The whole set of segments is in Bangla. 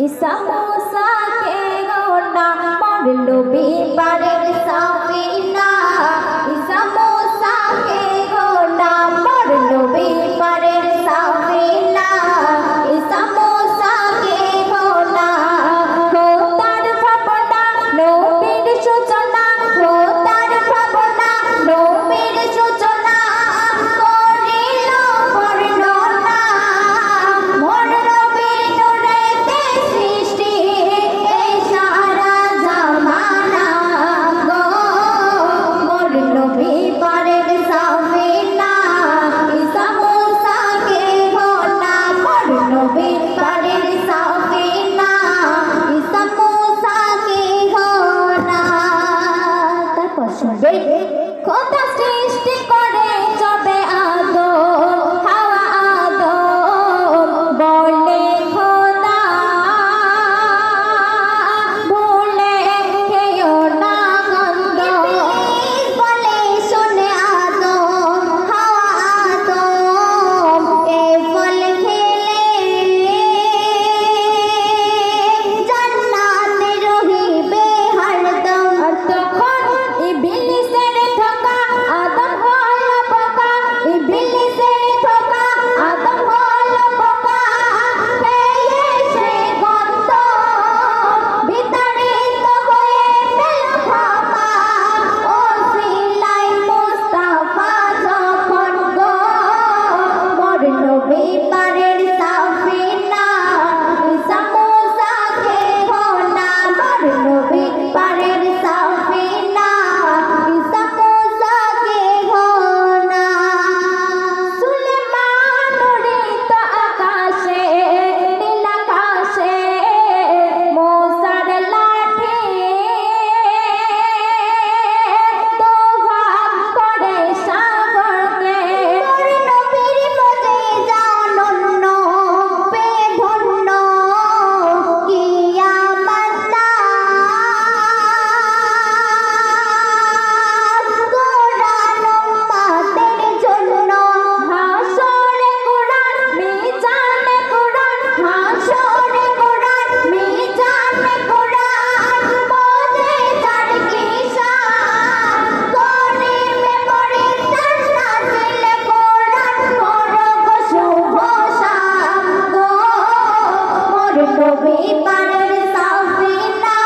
ঈসা মুসা কে গোনা মরলো বিপারের সাফিনা ঈসা মুসা কে গোনা মরলো বিপারের সাফিনা ঈসা মুসা কে গোনা খোদার ভাবনা নবীর সূচনা খোদার ভাবনা নবীর সূচনা করিল বর্ণনা মোর নবীর নূরেতে সৃষ্টি এই সারা জামানা গো মোর নবী পারের সাফিনা ঈসা মুসা কে গোনা মোর নবী পারের সাফিনা ঈসা মুসা কে গোনা। তারপর শুনবে খোদা সৃষ্টি করে যবে আদম হাওয়া আদম বলে খোদা ভুলে খেও না গন্ধ বলে শুনে আদম হাওয়া আদম এই ফল খেলে জান্নাতে রহিবে হরদম। আর তখন ইবলিসের ধোঁকা আদম হলো বোকা ইবলিসের ধোঁকা আদম হলো বোকা খেয়ে সে গন্ধ বিতাড়িত হয়ে পেল ক্ষমা ওসিলাই মুস্তাফা যখন গো মোর নবী পারের সাফিনা ঈসা মুসা কে গোনা মোর নবী পারের সাফিনা ঈসা মুসা কে গোনা। সুলেমান উড়িত আকাশে নীল আকাশে মুসার লাঠি তোফান করে সাগরকে মোর নবীর মুজিজা অনন্য পেয়ে ধন্য কিয়ামত কোরআন উম্মতের জন্য হাসরে কোরআন মিজানে কোরআন হাসরে কোরআন মিজানে কোরআন মুজিজার কিসান গরিবে পড়ে জান্নাতিল কোরআন করো গো শুভ শাম গো মোর নবী পারের সাফিনা ঈসা মুসা কে গোনা মোর নবী পারের সাফিনা ঈসা মুসা কে গোনা। সুলেমান উড়িত আকাশে নীল আকাশে মুসার লাঠি তোফান করে সাগরকে মোর নবীর মুজিজা অনন্য পেয়ে ধন্য কিয়ামত কোরআন উম্মতের জন্য হাসরে কোরআন মিজানে কোরআন হাসরে কোরআন মিজানে কোরআন মুজিজার কিসান গরিবে পড়ে জান্নাতিল কোরআন করো গো শুভ শাম গো মোর নবী পারের সাফিনা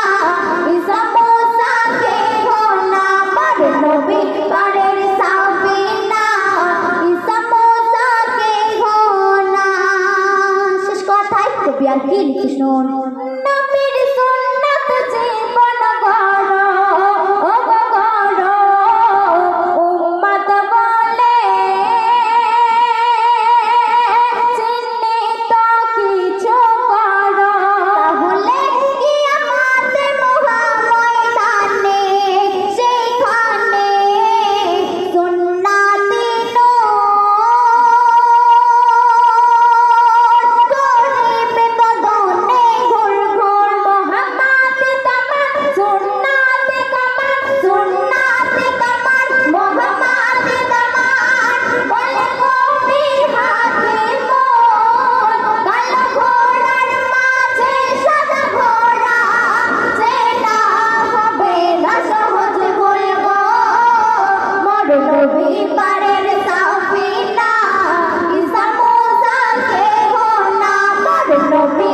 ঈসা মুসা কে গোনা মোর নবী পারের সাফিনা ঈসা মুসা কে গোনা শেষ কথায় কবি আর কি লিখে শুনুন। নবীর সুন্নাত জীবন গড়ো ও গো গড়ো উম্মত বলে চিহ্নিত কিছু করো তাহলে কিয়ামতের মহাময়দানে সেইখানে সুন্নাতি গরিবে বদনে ঘুর ঘুর মোহাম্মদ তামান সুন্নাতি কামান সুন্নাতি কামান মোহাম্মদ তামান বলে কবি হাকিম কালো ঘোড়ার মাঝে সাদা ঘোড়া চেনা হবে না সহজ বলবো মোর নবী পারের সাফিনা ঈসা মুসা কে গোনা মোর নবী